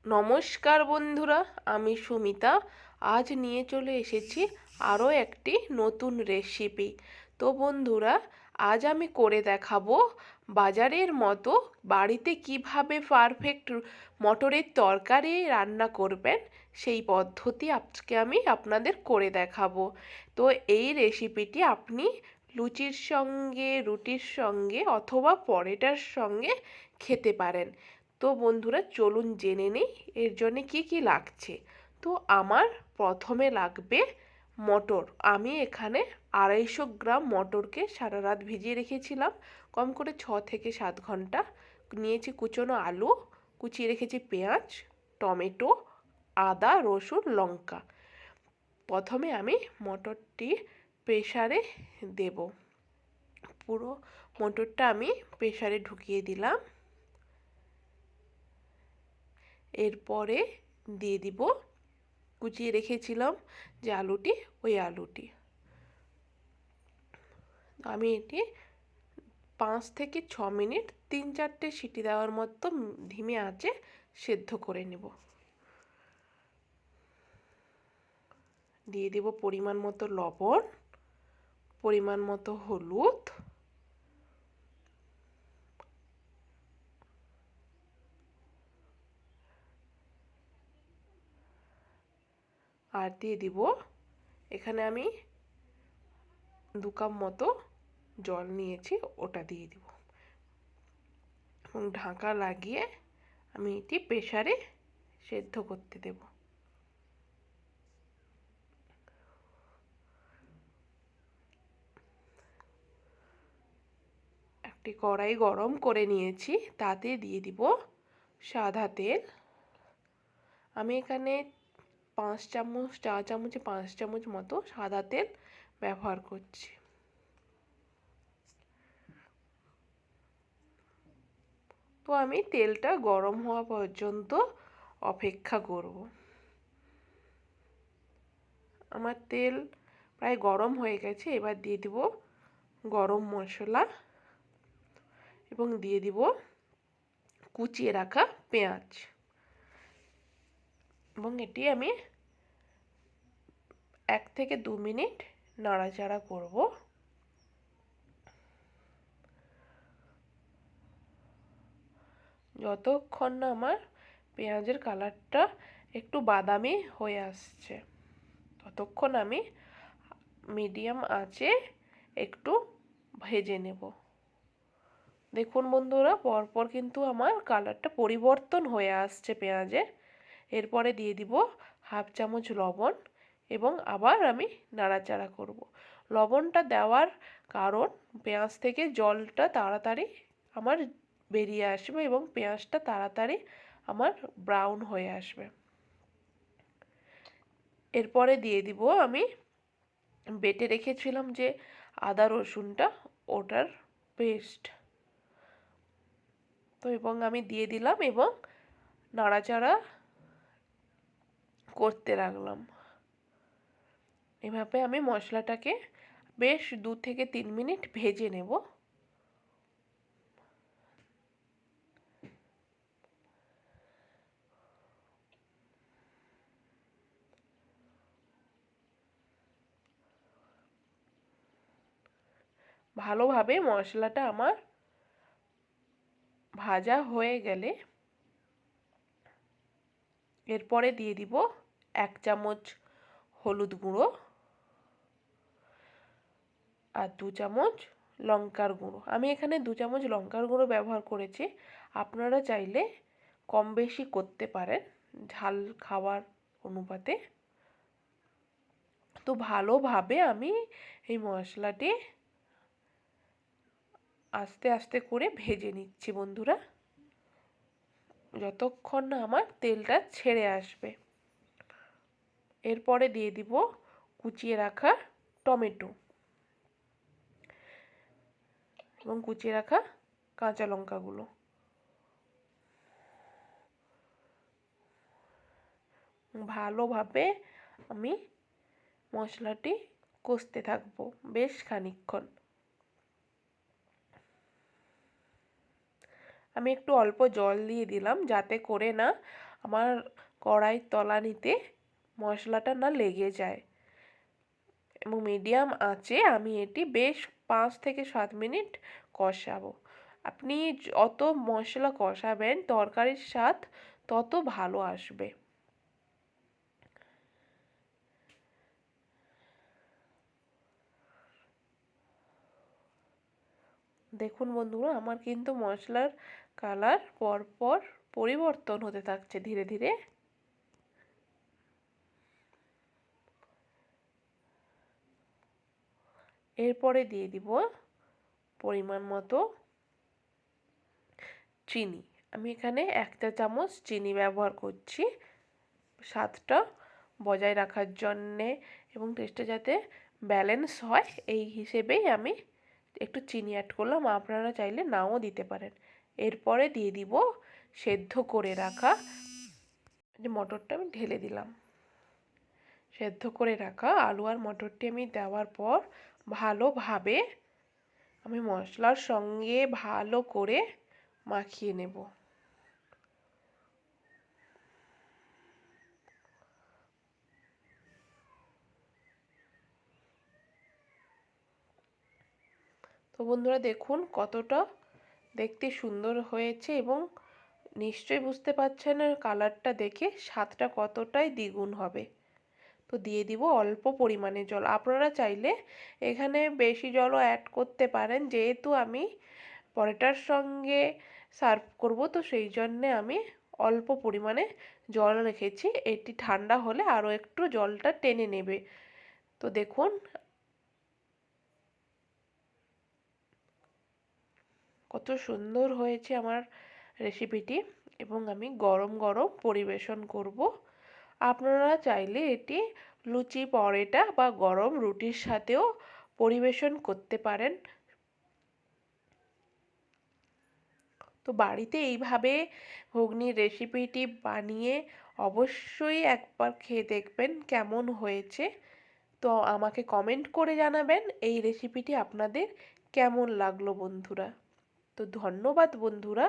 নমস্কার বন্ধুরা, আমি সুমিতা। আজ নিয়ে চলে এসেছি আরও একটি নতুন রেসিপি। তো বন্ধুরা, আজ আমি করে দেখাবো বাজারের মতো বাড়িতে কিভাবে পারফেক্ট মটরের তরকারি রান্না করবেন, সেই পদ্ধতি আজকে আমি আপনাদের করে দেখাবো। তো এই রেসিপিটি আপনি লুচির সঙ্গে, রুটির সঙ্গে অথবা পরোটার সঙ্গে খেতে পারেন। তো বন্ধুরা, চলুন জেনে নিই এর জন্য কি কি লাগছে। তো আমার প্রথমে লাগবে মটর। আমি এখানে 250 গ্রাম মটরকে সারা রাত ভিজিয়ে রেখেছিলাম, কম করে 6 থেকে 7 ঘন্টা। নিয়েছি কুচনো আলু, কুচিয়ে রেখেছি পেঁয়াজ, টমেটো, আদা, রসুন, লঙ্কা। প্রথমে আমি মটরটি প্রেসারে দেব। পুরো মটরটা আমি প্রেসারে ঢুকিয়ে দিলাম। এরপরে দিয়ে দিব কুচিয়ে রেখেছিলাম যে আলুটি, ওই আলুটি। আমি এটি 5 থেকে 6 মিনিট 3-4টে সিটি দেওয়ার মতো ধিমে আঁচে সেদ্ধ করে নেব। দিয়ে দেব পরিমাণ মতো লবণ, পরিমাণ মতো হলুদ, আর দিয়ে দিব এখানে আমি 2 কাপ মতো জল নিয়েছি, ওটা দিয়ে দিব এবং ঢাকা লাগিয়ে আমি এটি প্রেসারে সেদ্ধ করতে দেব। একটি কড়াই গরম করে নিয়েছি, তাতে দিয়ে দিব সাদা তেল। আমি এখানে 5 চামচ, চা চামচে 5 চামচ মতো সাদা তেল ব্যবহার করছি। তো আমি তেলটা গরম হওয়া পর্যন্ত অপেক্ষা করব। আমার তেল প্রায় গরম হয়ে গেছে। এবার দিয়ে দিব গরম মশলা এবং দিয়ে দিব কুচিয়ে রাখা পেঁয়াজ, এবং এটি আমি 1 থেকে 2 মিনিট নাড়াচাড়া করব। যতক্ষণ না আমার পেঁয়াজের কালারটা একটু বাদামি হয়ে আসছে, ততক্ষণ আমি মিডিয়াম আঁচে একটু ভেজে নেব। দেখুন বন্ধুরা, পরপর কিন্তু আমার কালারটা পরিবর্তন হয়ে আসছে পেঁয়াজের। এরপরে দিয়ে দিব 1/2 চামচ লবণ এবং আবার আমি নাড়াচাড়া করব। লবণটা দেওয়ার কারণ, পেঁয়াজ থেকে জলটা তাড়াতাড়ি আমার বেরিয়ে আসবে এবং পেঁয়াজটা তাড়াতাড়ি আমার ব্রাউন হয়ে আসবে। এরপরে দিয়ে দিব আমি বেটে রেখেছিলাম যে আদা রসুনটা, ওটার পেস্ট। তো এবং আমি দিয়ে দিলাম এবং নাড়াচাড়া করতে লাগলাম। এভাবে আমি মশলাটাকে বেশ 2 থেকে 3 মিনিট ভেজে নেব। ভালোভাবে মশলাটা আমার ভাজা হয়ে গেলে এরপরে দিয়ে দিব 1 চামচ হলুদ গুঁড়ো আর 2 চামচ লঙ্কার গুঁড়ো। আমি এখানে 2 চামচ লঙ্কার গুঁড়ো ব্যবহার করেছি। আপনারা চাইলে কম বেশি করতে পারেন ঝাল খাওয়ার অনুপাতে। তো ভালোভাবে আমি এই মশলাটি আস্তে আস্তে করে ভেজে নিচ্ছি বন্ধুরা, যতক্ষণ না আমার তেলটা ছেড়ে আসবে। এরপরে দিয়ে দিব কুচিয়ে রাখা টমেটো এবং কুচিয়ে রাখা কাঁচা লঙ্কাগুলো। ভালোভাবে আমি মশলাটি কষতে থাকবো বেশ খানিকক্ষণ। আমি একটু অল্প জল দিয়ে দিলাম, যাতে করে না আমার কড়াইয়ের তলানিতে মশলাটা না লেগে যায়। এবং মিডিয়াম আঁচে আমি এটি বেশ 5 থেকে 7 মিনিট কষাবো। আপনি যত মশলা কষাবেন তরকারির স্বাদ তত ভালো আসবে। দেখুন বন্ধুরা, আমার কিন্তু মশলার কালার পরপর পরিবর্তন হতে থাকছে ধীরে ধীরে। এরপরে দিয়ে দিব পরিমাণ মতো চিনি। আমি এখানে 1 চা চামচ চিনি ব্যবহার করছি স্বাদটা বজায় রাখার জন্যে এবং টেস্টটা যাতে ব্যালেন্স হয় এই হিসেবেই আমি একটু চিনি অ্যাড করলাম। আপনারা চাইলে নাও দিতে পারেন। এরপরে দিয়ে দিব সেদ্ধ করে রাখা যে মটরটা আমি ঢেলে দিলাম। সেদ্ধ করে রাখা আলু আর মটরটি আমি দেওয়ার পর ভালোভাবে আমি মশলার সঙ্গে ভালো করে মাখিয়ে নেব। তো বন্ধুরা দেখুন কতটা দেখতে সুন্দর হয়েছে এবং নিশ্চয়ই বুঝতে পারছেন কালারটা দেখে স্বাদটা কতটাই দ্বিগুণ হবে। তো দিয়ে দিব অল্প পরিমাণে জল। আপনারা চাইলে এখানে বেশি জলও অ্যাড করতে পারেন, যেহেতু আমি পরোটার সঙ্গে সার্ভ করব তো সেই জন্যে আমি অল্প পরিমাণে জল রেখেছি। এটি ঠান্ডা হলে আরও একটু জলটা টেনে নেবে। তো দেখুন কত সুন্দর হয়েছে আমার রেসিপিটি এবং আমি গরম গরম পরিবেশন করব। আপনারা চাইলে এটি লুচি পরোটা বা গরম রুটির সাথেও পরিবেশন করতে পারেন। তো বাড়িতে এইভাবে ঘুগনির রেসিপিটি বানিয়ে অবশ্যই একবার খেয়ে দেখবেন কেমন হয়েছে। তো আমাকে কমেন্ট করে জানাবেন এই রেসিপিটি আপনাদের কেমন লাগলো বন্ধুরা। তো ধন্যবাদ বন্ধুরা,